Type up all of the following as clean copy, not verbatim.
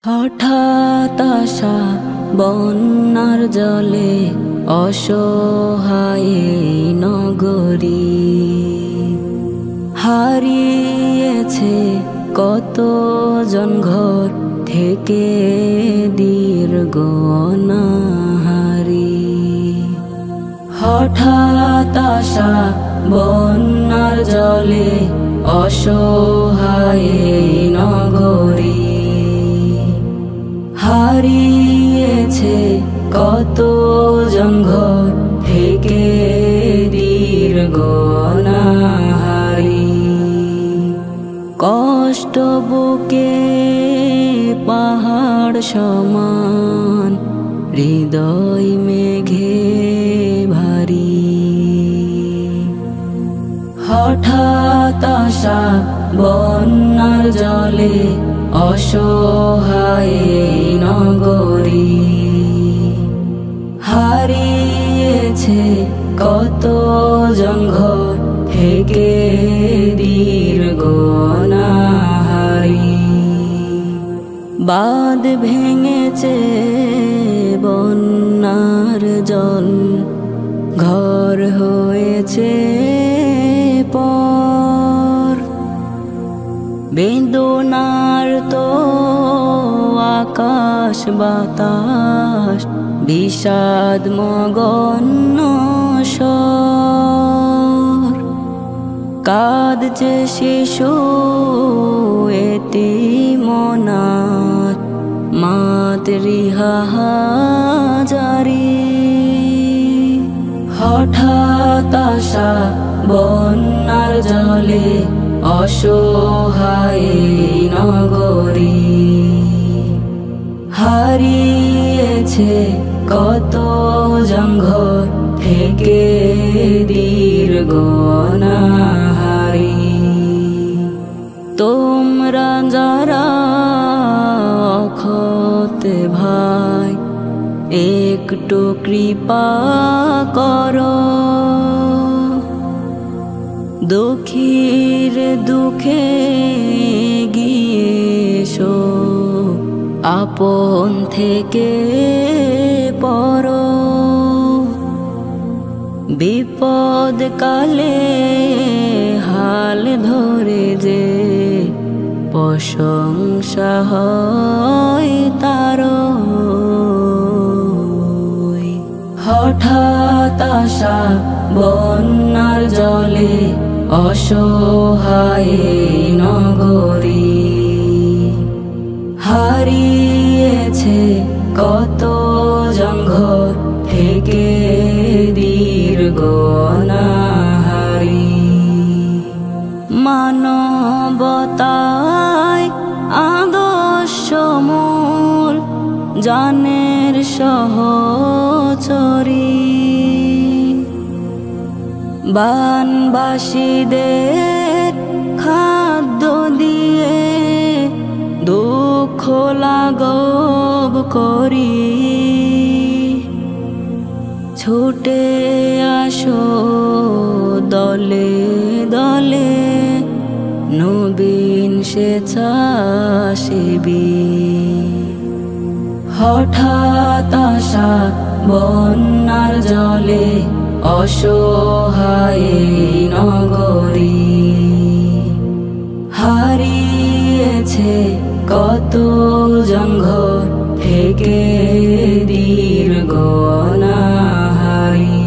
হঠাৎ আসা বন্যার জলে অসহায় নগরী হারিয়েছে কত জন ঘর থেকে দীর্ঘ অনাহারি। হঠাৎ আসা বন্যার জলে অসহায় নগরী হারিয়েছে কত জন ঘর থেকে দীর্ঘ অনাহারি। কষ্ট বুকে পাহাড় সমান হৃদয় মেঘে ভারী। হঠাৎ আসা বন্যার জলে অসহায় নগরী হারিয়েছে কত জন ঘর থেকে দীর্ঘ অনাহারি। বাঁধ ভেঙেছে বন্যার জল ঘর হয়েছে পর। বেদনার তো আকাশ বাতাস বিষাদ মগন স্বর। কাঁদছে শিশু এতিম অনাথ মাতৃহাজারি। হঠাৎ আসা বন্যার জলে অসহায় নগরী হারিয়েছে কত জন ঘর থেকে দীর্ঘ অনাহারি। তোমরা যারা অক্ষতে ভাই একটু কৃপা করো। দুঃখীর দুঃখে গিয়েছো আপন থেকে পর। বিপদ কালে হাল ধরে যে প্রশংসা হয় তার। হঠাৎ আসা বন্যার জলে অসহায় নগরী হারিয়েছে কত জন ঘর থেকে দীর্ঘ অনাহারি। মানবতায় আদর্শ মূল জানের সহচরী। বানবাসীদের খাদ্য দিয়ে দুঃখ লাঘব করি। ছুটে আসো দলে দলে নবীন স্বেচ্ছাসেবী। হঠাৎ আসা বন্যার জলে অসহায় নগরী হারিয়েছে কত জন ঘর থেকে দীর্ঘ অনাহারি।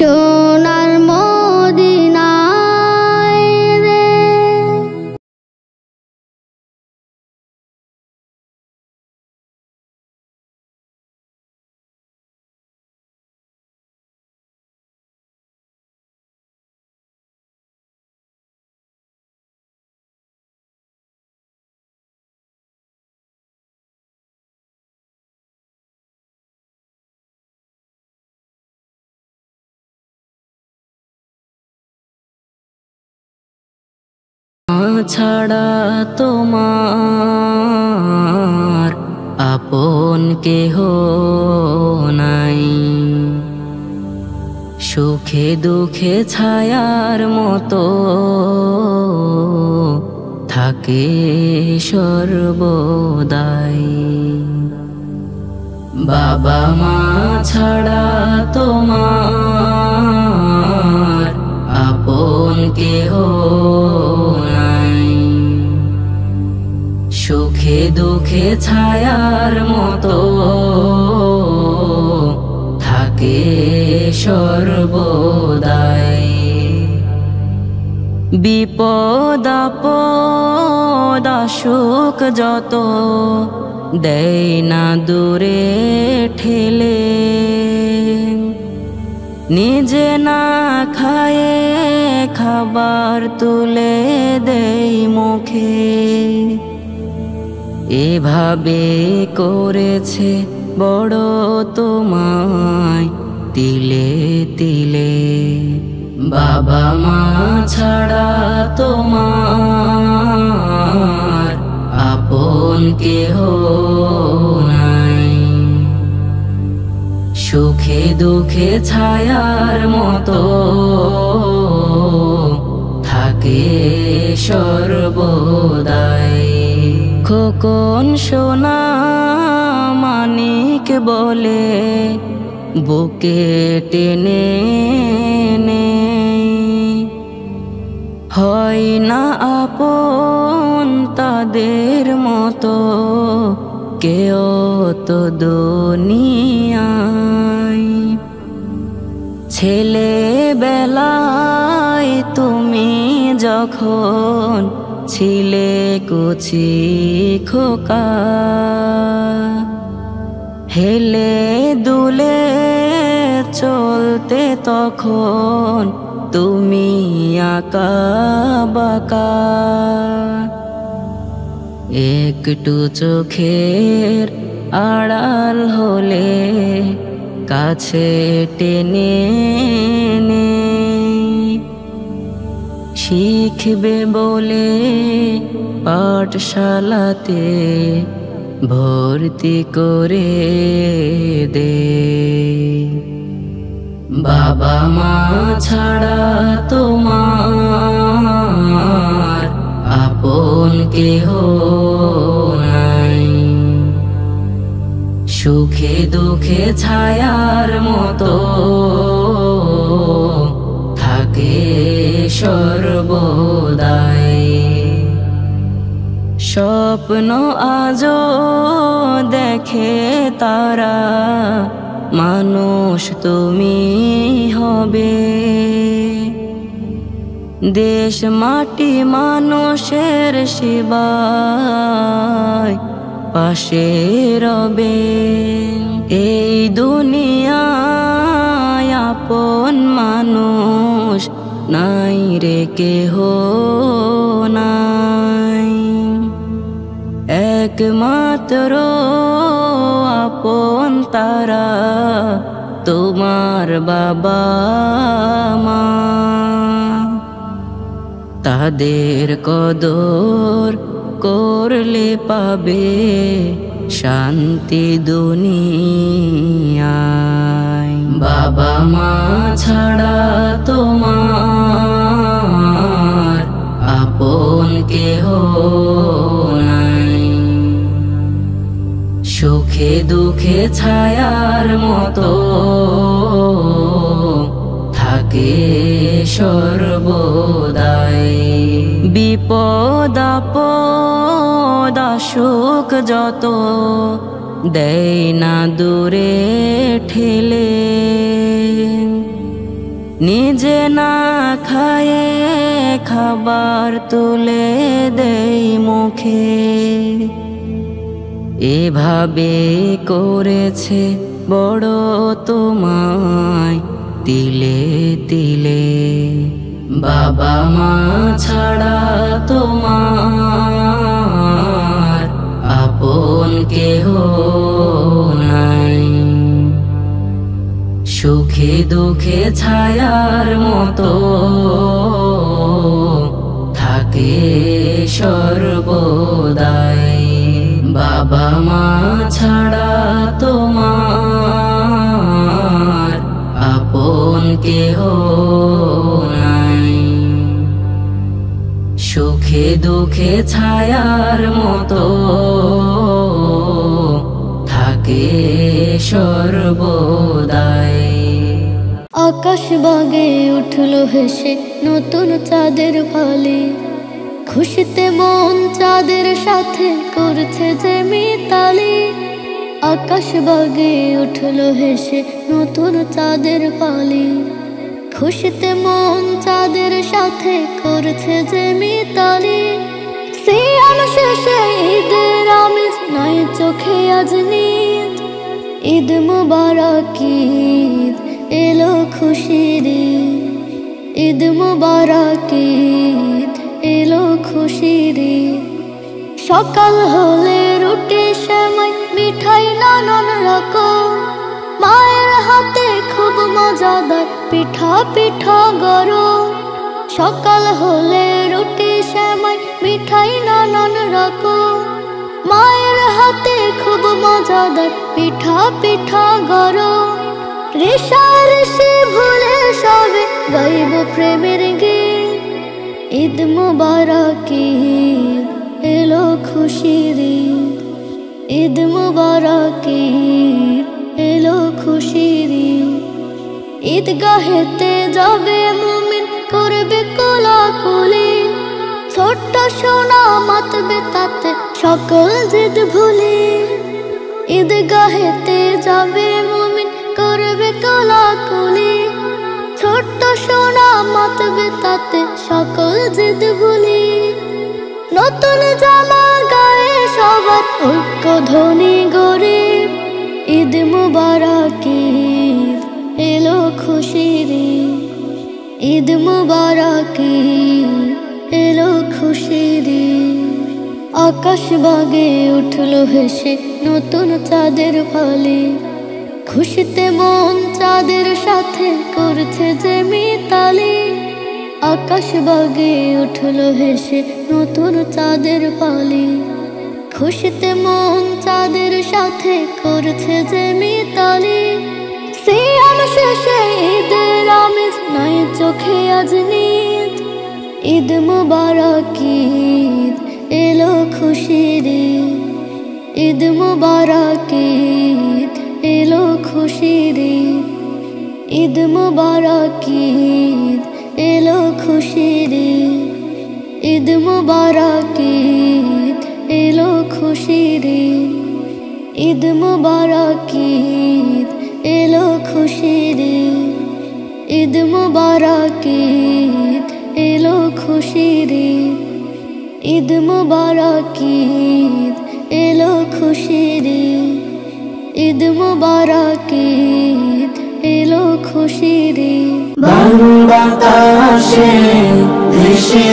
সোনার মদিনায় রে। ছাড়া তোমার আপন কেহ নাই, সুখে দুঃখে ছায়ার মতো থাকে সর্বদাই। বাবা মা ছাড়া তোমার আপন কেহ নাই, সুখে দুঃখে ছায়ার মতো থাকে সর্বদাই। বিপদ আপদ সুখ যত দেয় না দূরে ঠেলে, নিজে না খায়ে খাবার তুলে দেই মুখে। এভাবে করেছে বড় তোমায় তিলে তিলে। বাবা মা ছাড়া তোমার আপন কেহ নাই, সুখে দুঃখে ছায়ার মতো থাকে সর্বদাই। খোকন সোনা মানিক বলে বুকে টেনে নে, হয় না আপন তাদের মতো কেউ তো দুনিয়ায়। ছেলেবেলায় তুমি যখন ছিলে কুচি খোকা, হেলে দুলে চলতে তখন তুমি আঁকা বাঁকা। একটু চোখের আড়াল হলে কাছে টেনে নে, শিখবে বলে পাঠশালাতে ভর্তি করে দে। বাবা মা ছাড়া তোমার আপন কেহ নাই, সুখে দুঃখে ছায়ার মতো থাকে সর্বদাই। স্বপ্ন আজও দেখে তারা মানুষ তুমি হবে, দেশ মাটি মানুষের সেবায় পাশে রবে। এই দুনিয়ায় আপন মানুষ নাই রে কেহ নাই, একমাত্র আপন তারা তোমার বাবা মা। তাদের কদর করলে পাবে শান্তি দুনিয়ায়। বাবা মা ছাড়া তোমার আপন কেহ নাই, সুখে দুঃখে ছায়ার মতো থাকে সর্বদাই। বিপদ আপদ সুখ যত দেয় না দূরে ঠেলে, নিজে না খায়ে খাবার তুলে দেই মুখে, এভাবে করেছে বড় তোমায় তিলে তিলে। বাবা মা ছাড়া তোমার আপন কেহ নাই, সুখে দুঃখে ছায়ার মতো থাকে সর্বদাই। বাবা মা ছাড়া তোমার আপন কেহ নাই, সুখে দুঃখে ছায়ার মতো থাকে সর্বদাই। আকাশ বাগে উঠলো হেসে নতুন চাঁদের ফালি, খুশিতে মন চাঁদের সাথে করছে যে মিতালি। আকাশ বাগে উঠলো হেসে নতুন চাঁদের ফালি, খুশিতে মন চাঁদের সাথে করছে যে মিতালি। সিয়াম শেষে ঈদের আমেজ নাই চোখে আজ নিদ, ঈদ মুবারক ঈদ এলো খুশির ঈদ, ঈদ মুবারক ঈদ এলো খুশির ঈদ। সকাল হলে রুটি সেমাই মিঠাই নানান রকম, মায়ের হাতে খুব মজাদার পিঠা পিঠা গরম। সকাল হলে রুটি সেমাই মিঠাই নানান রকম, মায়ের হাতে খুব মজাদার পিঠা পিঠা গরম। রেশারেশি ভুলে সবে গাইব প্রেমের গীত, ঈদ মুবারক ঈদ এলো খুশির ঈদ, ঈদ মুবারক ঈদ এলো খুশির ঈদ। ঈদগাহেতে যাবে মুমিন করবে কোলাকুলি, ছোট্ট সোনা মাতবে তাতে সকল জিদ ভুলি। ঈদগাহেতে যাবে মুমিন করবে কোলাকুলি, ছোট্ট সোনা মাতবে তাতে সকল জিদ ভুলি। নতুন জামা গায়ে সবার ঐক্য ধ্বনি গরিব, ঈদ মুবারক ঈদ এলো খুশির ঈদ, ঈদ মুবারক ঈদ এলো খুশির ঈদ। আকাশ বাগে উঠলো হেসে নতুন চাঁদের ফালি, খুশিতে মন চাঁদের সাথে করছে যে মিতালি। আকাশ বাগে উঠলো হেসে নতুন চাঁদের ফালি, খুশিতে মন চাঁদের সাথে করছে যে মিতালি। সিয়াম শেষে ঈদের আমেজ নাই চোখে আজ নিদ, ঈদ মুবারক ঈদ এলো খুশির ঈদ, ঈদ মুবারক ঈদ এলো খুশির ঈদ, ঈদ মুবারক ঈদ এলো খুশির ঈদ, ঈদ মুবারক ঈদ এলো খুশির ঈদ, ঈদ মুবারক ঈদ এলো খুশির ঈদ, ঈদ মুবারক ঈদ এলো খুশির ঈদ, ঈদ মুবারক ঈদ এলো খুশির ঈদ, ঈদ মুবারক ঈদ এলো খুশির ঈদ। বাতাসে ভেসে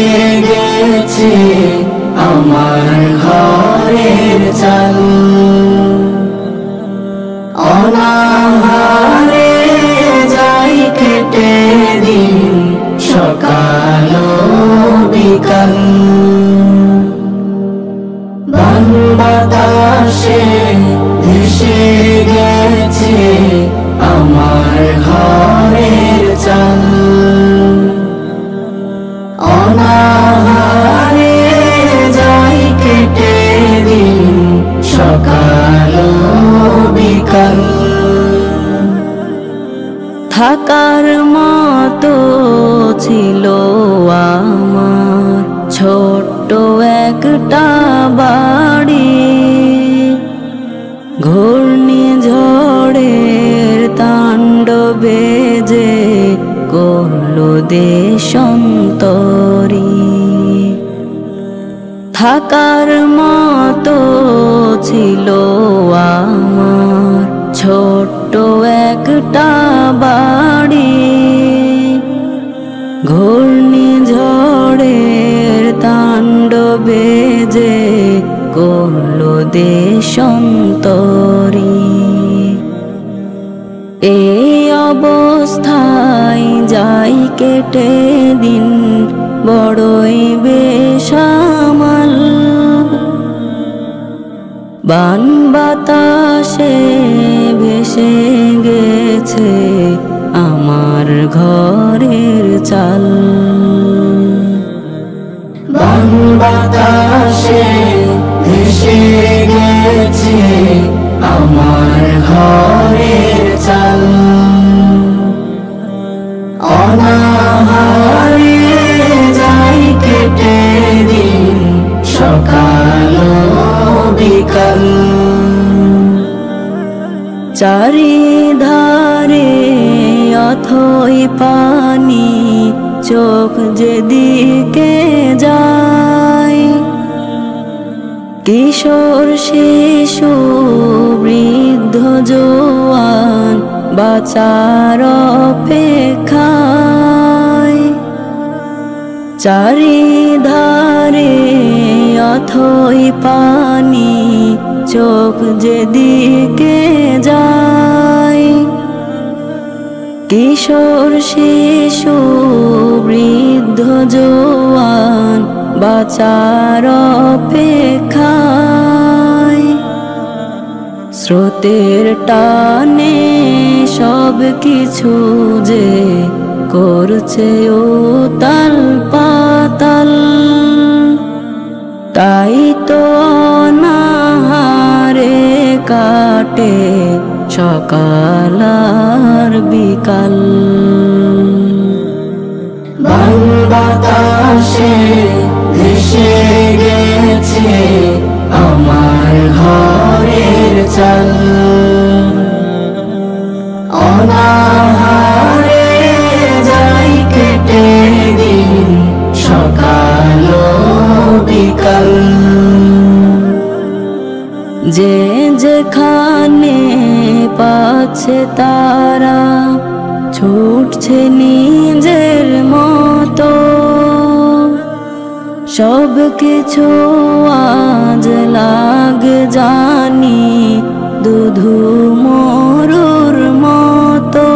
গেছে আমার ঘরের চাল, অনাহারে যাই কেটে দিন সকাল বিকাল। বাতাসে ভেসে গেছে আমার ঘরের চাল, অনাহারে যাই কেটে দিন সকাল বিকাল। থাকার মতো ছিল আমার ছোট্ট একটা বাড়ি, ঘূর্ণিঝড়ের তাণ্ডবে যে দেশান্তরী। থাকার মতো ছিল আমার ছোট্ট একটা বাড়ি, ঘূর্ণিঝড়ের তাণ্ডবে যে করলো দেশান্তরী। এই অবস্থায় যাই কেটে দিন বড়ই বেসামাল। বান বাতাসে ভেসে গেছে আমার ঘরের চাল। বান বাতাসে ভেসে গেছে আমার ঘরের চাল। অনাহারে যাই কেটে দিন সকাল বিকাল। চারিধারে অথই পানি, চোখ যেদিকে যায়। কিশোর শিশু বৃদ্ধ জোয়ান বাঁচার অপেক্ষায়। চারিধারে অথই পানি, চোখ যেদিকে যায়। কিশোর শিশু বৃদ্ধ জোয়ান বাঁচার অপেক্ষায়। স্রোতের টানে সব কিছু যে করছে উতাল পাতাল। তাই তো অনাহারে কাটে সকাল আর বিকাল। বান বাতাসে ভেসে গেছে আমার ঘরের চাল। অনাহারে যাই কেটে দিন সকাল বিকাল। যে যেখানে পাচ্ছে তারা ছুটছে নিজের মতো। সব কিছু আজ লাগ জানি দুধু মরুর মতো।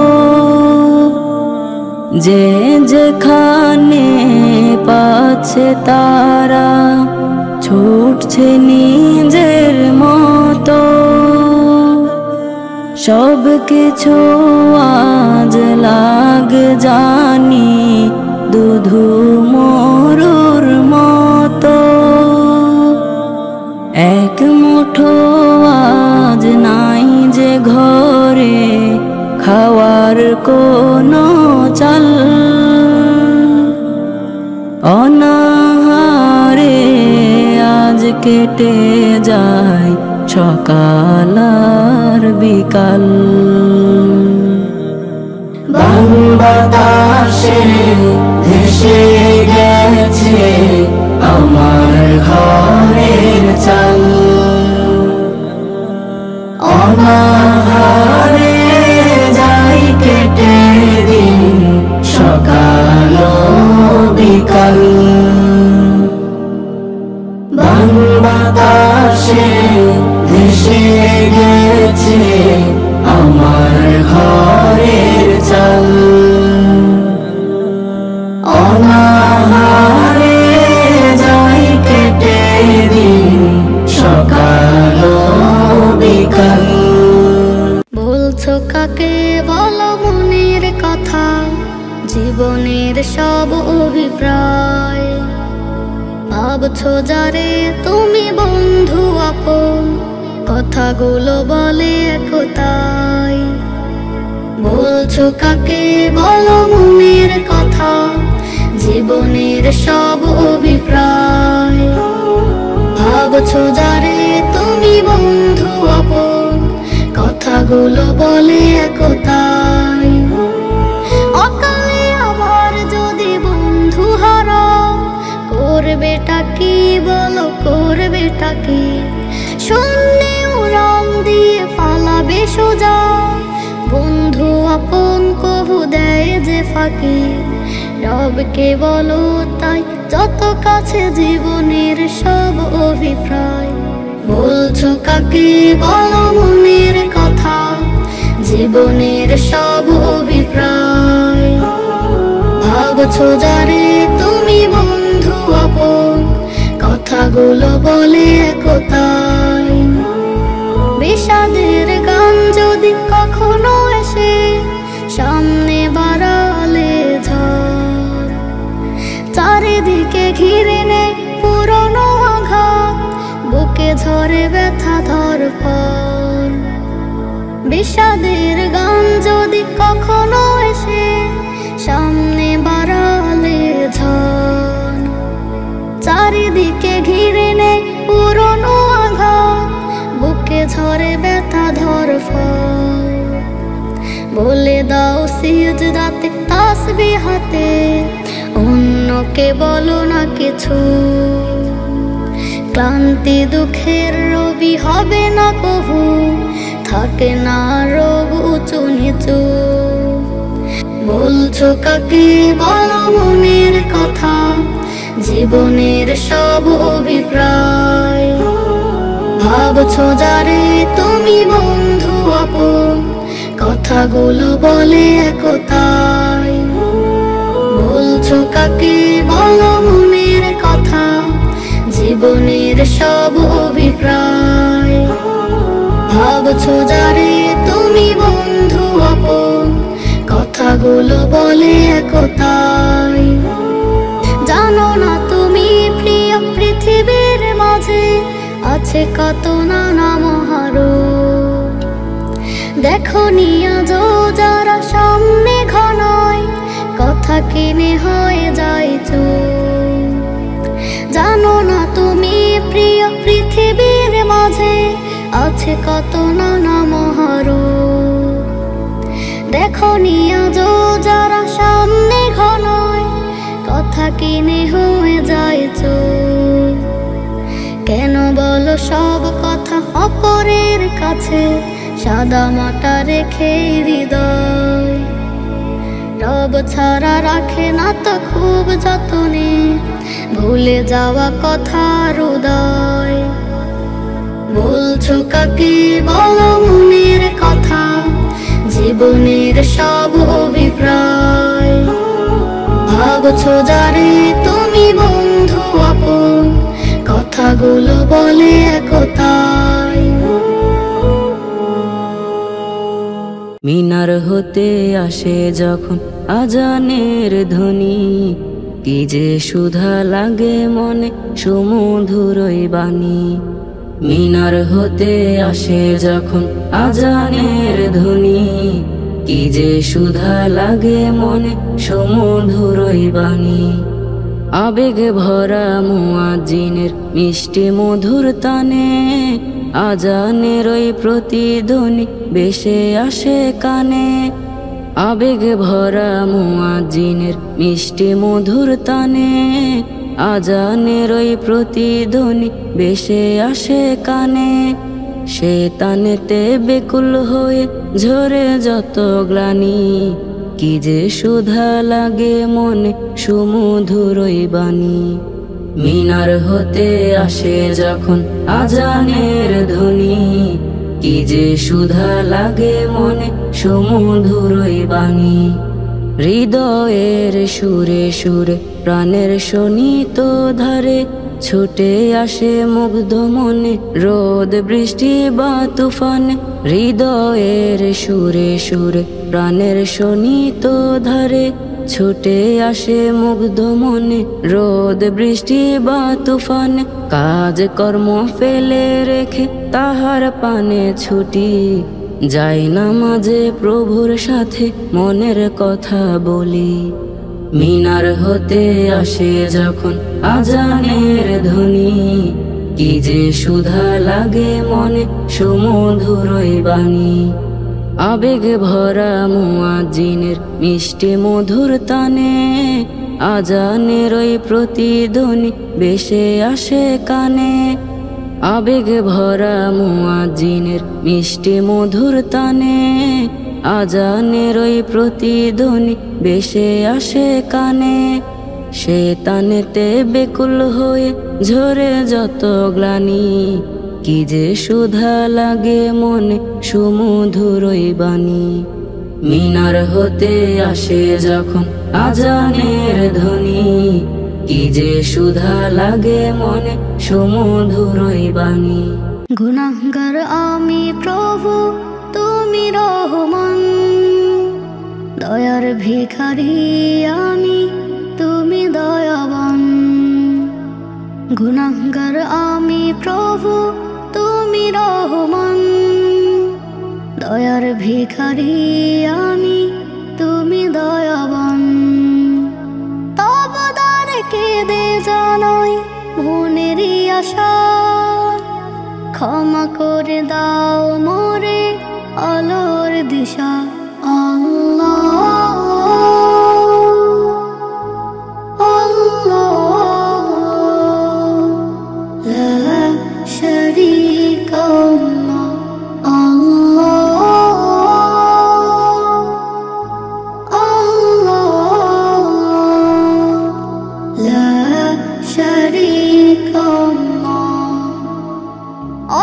যে যেখানে পাচ্ছে তারা ছুটছে নিজের মতো। সব কিছু আজ লাগ জানি দুধু মরুর মতো। এক মুঠো আজ নাই যে ঘরে খাওয়ার কোনো চাল। অনাহারে আজ কেটে যায় সকাল আর বিকাল। বান বাতাসে ভেসে গেছে আমার ঘরের চাল। অনাহারে যাই কেটে দিন সকাল বিকাল। বান বাতাসে ভেসে গেছে আমার ঘরের চাল। অনাহারে যাই কেটে দিন সকাল বিকাল। বলছো কাকে বলো মনের কথা, জীবনের সব অভিপ্রায়। ভাবছো যারে তুমি বন্ধু আপন, কথাগুলো বলে একতাই। বলছো কাকে বলো মনের কথা, জীবনের সব অভিপ্রায়। ভাবছো যারে তুমি বন্ধু আপন, কথাগুলো বলে একতাই। অকালে আবার যদি মেয়েটাকে শূন্যে উড়াল দিয়ে পালাবে সোজা। বন্ধু আপন কবু দেয় যে ফাঁকি, রবকে বলো তাই যত কাছে জীবনের সব অভিপ্রায়। বলছো কাকে বলো মনের কথা, জীবনের সব অভিপ্রায়। ভাবছো যারে তুমি বন্ধু আপন, কথাগুলো বলে একতাই। বিষাদের গান যদি কখনো এসে সামনে বাড়ালে ঝড়, চারিদিকে ঘিরে নেই পুরনো আঘাত, বুকে ঝরে ব্যথা ধরপর। বিষাদের গান যদি কখনো এসে সামনে বাড়ালে ঝড়, চারিদিকে ঘিরে নেই পুরনো আঘাত, বুকে ঝরে ব্যথা ধরপর। বলে দাও সিজদাতে তাসবিহ হাতে, অন্যকে বলো না কিছু। ক্লান্তি দুঃখের রবি হবে না কভু, থাকে না রোগ উঁচু নিচু। বলছো কাকে বলো মনের কথা, জীবনের সব অভিপ্রায়। ভাবছো যারে তুমি বন্ধু আপন, কথাগুলো বলে একতাই। বলছো কাকে বলো মনের কথা, জীবনের সব অভিপ্রায়। ভাবছো যারে তুমি বন্ধু আপন, কথাগুলো বলে একতাই। জানো না তুমি প্রিয় পৃথিবীর মাঝে আছে কত নানা মহারূপ। দেখো নিয়াজ যারা সামনে ঘনায়, কথা কিনে হয়ে যায় চুপ। জানো না তুমি প্রিয় পৃথিবীর মাঝে আছে কত নানা মহারূপ। দেখো নিয়াজ যারা সামনে ঘনায়, কথা কিনে হয়ে যায় চুপ। কেন বলো সব কথা অপরের কাছে, সাদা মাটা রেখে হৃদয়। রব ছাড়া রাখে না তো খুব যতনে, ভুলে যাওয়া কথার উদয়। বলছো কাকে বলো মনের কথা, জীবনের সব অভিপ্রায়। ভাবছো যারে তুমি বন্ধু আপন, কথাগুলো বলে একতাই। মিনার হতে আসে যখন আজানের ধ্বনি, কি যে সুধা লাগে মনে সুমধুরই বাণী। মিনার হতে আসে যখন আজানের ধ্বনি, কি যে সুধা লাগে মনে সুমধুরই বাণী। আবেগ ভরা মুয়াজ্জিনের মিষ্টি মধুর তানে, আজানের ওই প্রতিধ্বনি বেশে আসে কানে। আবেগ ভরা মুয়াজ্জিনের মিষ্টি মধুর তানে, আজানের ওই প্রতিধ্বনি বেশে আসে কানে। সে তানেতে বেকুল হয়ে ঝরে যত গ্লানি, কি যে সুধা লাগে মনে সুমধুরই বাণী। মিনার হতে আসে যখন আজানের ধ্বনি, কি যে সুধা লাগে মনে সুমধুরই বাণী। হৃদয়ের সুরে সুরে প্রাণের শোনিত ধারে, ছুটে আসে মুগ্ধ মনে রোদ বৃষ্টি বা তুফানে। হৃদয়ের সুরে সুরে প্রাণের শোনিত ধারে, ছুটে আসে মুগ্ধ মনে রোদ বৃষ্টি বা তুফানে। কাজ কর্ম ফেলে রেখে তাহার পানে ছুটি, যাই না মাঝে প্রভুর সাথে মনের কথা বলি। মিনার হতে আসে যখন আজানের ধ্বনি, কি যে সুধা লাগে মনে সুমধুরই বাণী। আবেগ ভরা মুয়াজ্জিনের মিষ্টি মধুর তানে, আজানের ওই প্রতিধ্বনি বেশে আসে কানে। আবেগ ভরা মুয়াজ্জিনের মিষ্টি মধুর তানে আজানের ওই প্রতিধ্বনি ভেসে আসে কানে। সে তানেতে বেকুল হয়ে ঝরে যত গ্লানি, কি যে সুধা লাগে মনে সুমধুর ওই বাণী। মিনার হতে আসে যখন আজানের ধ্বনি, কি যে সুধা লাগে মনে সুমধুর ওই বাণী। গুনাহগার আমি প্রভু তুমি রহমান, দয়ার ভিখারি আমি তুমি দয়াবান। গুনাহগার আমি প্রভু তুমি রহমান, দয়ার ভিখারি আমি তুমি দয়াবান। তব দ্বারে কেঁদে জানাই মনেরই আশা, ক্ষমা করে দাও মোরে আলোর দিশা। আল্লাহ আল্লাহ লা শারীকা লাহ, আল্লাহ আল্লাহ লা শারীকা লাহ।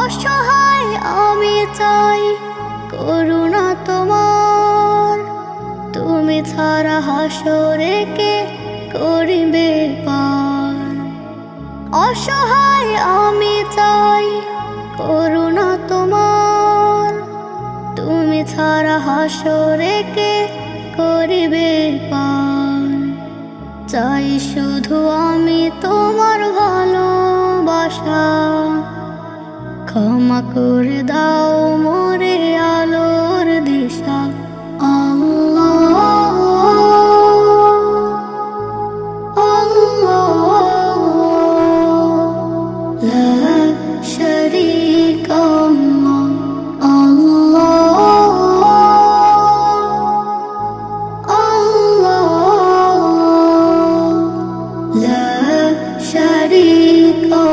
অসহায় আমি চাই করুণা তোমার, তুমি ছাড়া হাসরে কে করিবে পার। অসহায় আমি চাই করুণা তোমার, তুমি ছাড়া হাসরে কে করিবে পার। চাই শুধু আমি তোমার ভালোবাসা, ক্ষমা করে দাও মোরে আলোর দিশা। আল্লাহ আল্লাহ লা শারীকা লাহ, আল্লাহ আল্লাহ লা শারীকা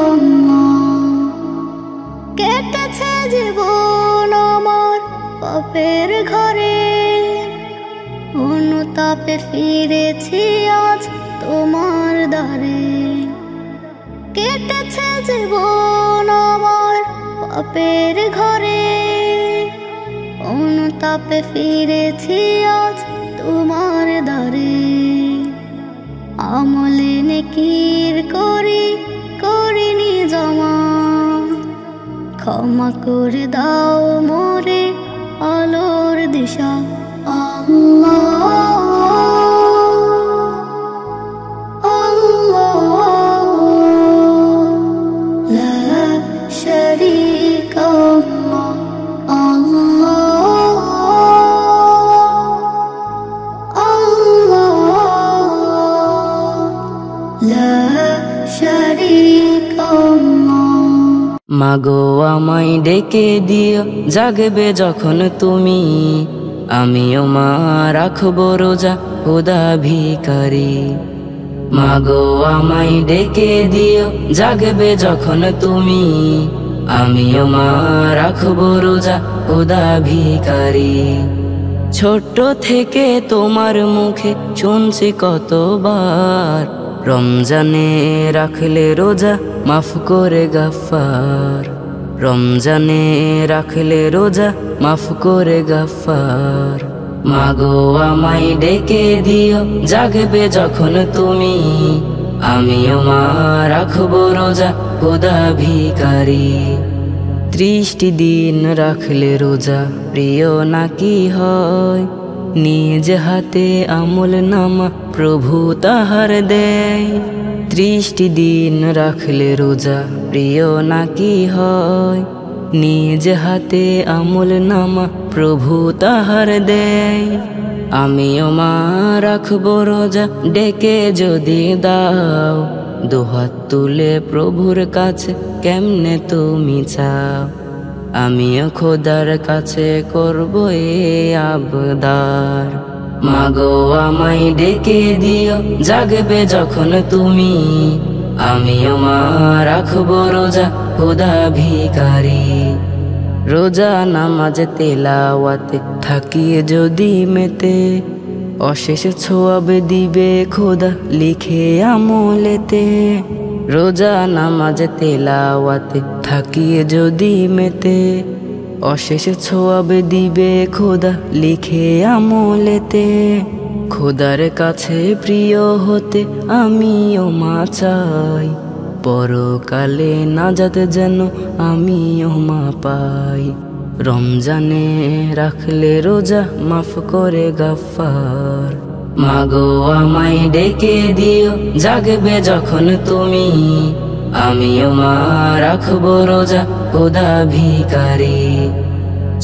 লাহ। কেটেছে জীবন আমার পাপের ঘরে, অনুতাপে ফিরেছি আজ তোমার দ্বারে। কেটেছে জীবন আমার পাপের ঘরে, অনুতাপে ফিরেছি আজ তোমার দ্বারে। আমলে নেকির করিনি জমা, ক্ষমা করে দাও মোরে আলোর দিশা। আল্লাহ আল্লাহ লা শারীকা লাহ, আল্লাহ আল্লাহ লা শারীকা লাহ। মাগো আমায় ডেকে দিও জাগবে যখন তুমি, আমিও মা রাখবো রোজা খোদা ভিখারি। মাগো আমায় ডেকে দিও জাগবে যখন তুমি, আমিও মা রাখবো রোজা খোদা ভিখারি। ছোট্ট থেকে তোমার মুখে শুনছি কতবার, রমজানে রাখলে রোজা মাফ করে গাফফার। রমজানে রাখলে রোজা মাফ করে গাফফার। মাগো আমায় ডেকে দিও জাগবে যখন তুমি, আমিও মা রাখবো রোজা খোদা ভিখারি। 30টি দিন রাখলে রোজা প্রিয় নাকি হয়, নিজ হাতে আমল নামা প্রভু তাহার দেয়। 30টি দিন রাখলে রোজা প্রিয় নাকি হয়, নিজ হাতে আমল নামা প্রভু তাহার দেয়। আমিও মা রাখবো রোজা ডেকে যদি দাও, দুহাত তুলে প্রভুর কাছে কেমনে তুমি চাও। আমিও খোদার কাছে করবো এ আবদার। মাগো আমায় ডেকে দিও জাগবে যখন তুমি, আমিও মা রাখবো রোজা খোদা ভিখারি। রোজা নামাজ তেলাওয়াতে থাকি যদি মেতে, অশেষ ছোয়াব দিবে খোদা লিখে আমলেতে। রোজা নামাজ তেলাওয়াতে থাকি যদি মেতে, অশেষ ছোয়াব দিবে খোদা লিখে আমলেতে। খোদার কাছে প্রিয় হতে আমিও মা চাই, পরকালে নাজাত যেন আমিও মা পাই। রমজানে রাখলে রোজা মাফ করে গাফফার। মাগো আমায় ডেকে দিও জাগবে যখন তুমি, আমিও মা রাখবো রোজা খোদা ভিখারি।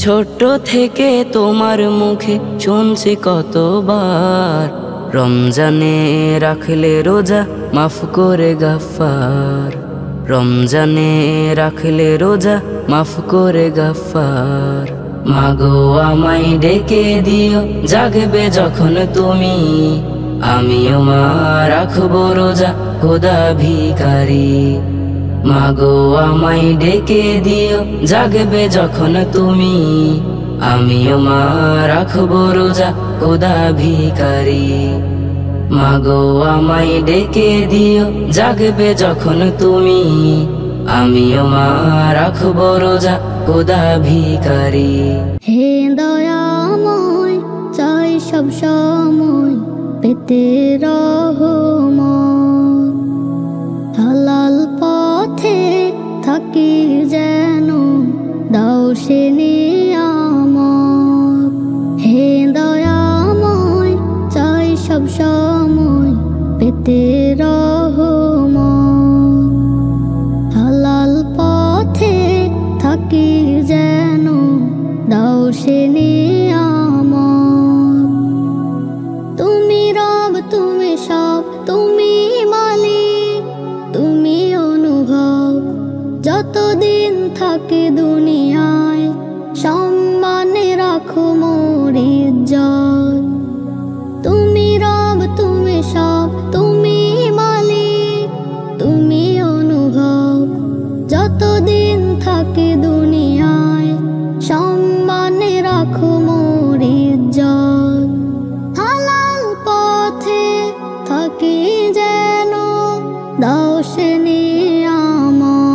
ছোট থেকে তোমার মুখে শুনছি কতবার, রমজানে রাখলে রোজা মাফ করে গাফফার। রমজানে রাখলে রোজা মাফ করে গাফফার। মাগো আমায় ডেকে দিও জাগবে যখন তুমি, আমিও মা রাখবো রোজা খোদা ভিখারি। মাগো আমায় ডেকে দিও জাগবে যখন তুমি, আমিও মা রাখবো রোজা খোদা ভিখারি। মাগো আমায় ডেকে দিও জাগবে যখন তুমি, আমিও মা রাখবো রোজা খোদা ভিখারি। হে দয়াময় চাই সব সময় পেতে রহমত, হালাল পথে থাকি যেন দাও সে নিয়ামত। হে দয়াময় চাই সব সময় পেতে রহমত, হালাল পথে থাকি যেন দাও সে নিয়ামত। তুমি রব তুমি সব তুমি মালিক, তুমি অনুভব যতদিন থাকে দুনিয়ায়, সম্মানে রাখো মোর ইজ্জত। তুমি রব তুমি সব তুমি মালিক, তুমি অনুভব যতদিন থাকে দুনিয়ায়, সম্মানে রাখো মোর ইজ্জত। হালাল পথে থাকি যেন দাও সে নিয়ামত।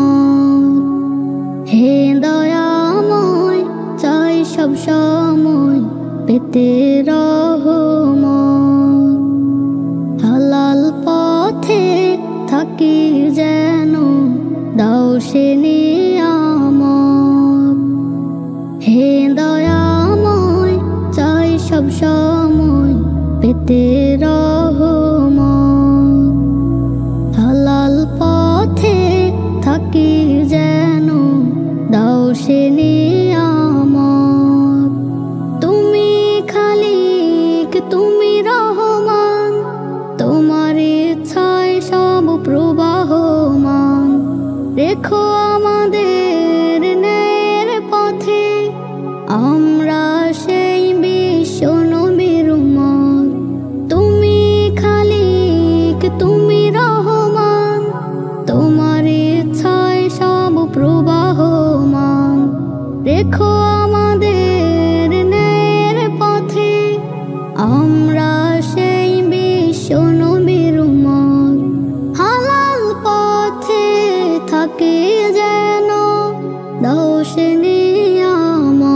হে দয়াময় চাই সব সময় পেতে রহমত, হালাল পথে থাকি যেন দাও সে নিয়ামত। হে দয়াময় চাই সব সময় পেতে রহমত, হালাল পথে থাকি যেন দাও সে নিয়ামত। তুমি খালিক তুমি রহমান, তোমার ইচ্ছায় সব প্রবাহমান। রেখো আমাদের ন্যায়ের পথে, আমরা সেই বিশ্ব নবীর উম্মত। তুমি খালিক তুমি রহমান, তোমার ইচ্ছায় সব প্রবাহমান। রেখো আমাদের ন্যায়ের পথে, আমরা সেই বিশ্ব নবীর উম্মত। হালাল পথে থাকে যেন দাও সে নিয়ামত।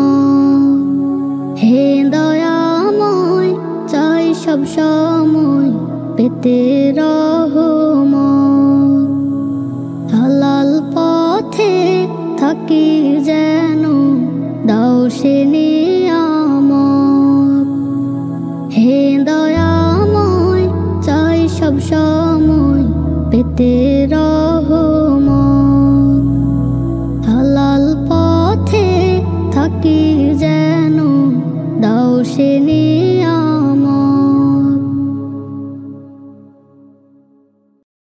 হে দয়াময় চাই সব সময় পেতে রহমত, হালাল পথে থাকি যেন দাও সে নিয়ামত। হে দয়াময় চাই সব সময় পেতে